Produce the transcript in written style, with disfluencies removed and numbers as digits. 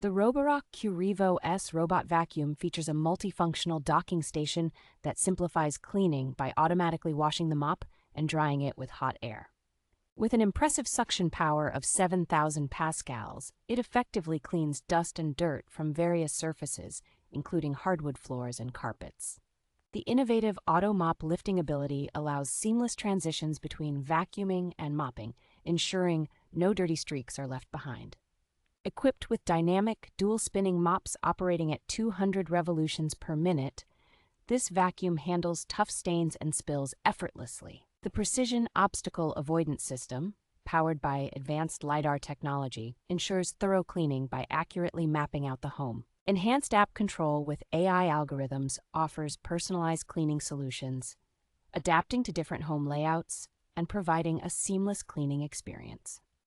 The Roborock Qrevo S robot vacuum features a multifunctional docking station that simplifies cleaning by automatically washing the mop and drying it with hot air. With an impressive suction power of 7,000 pascals, it effectively cleans dust and dirt from various surfaces, including hardwood floors and carpets. The innovative auto mop lifting ability allows seamless transitions between vacuuming and mopping, ensuring no dirty streaks are left behind. Equipped with dynamic, dual-spinning mops operating at 200 revolutions per minute, this vacuum handles tough stains and spills effortlessly. The precision obstacle avoidance system, powered by advanced LiDAR technology, ensures thorough cleaning by accurately mapping out the home. Enhanced app control with AI algorithms offers personalized cleaning solutions, adapting to different home layouts and providing a seamless cleaning experience.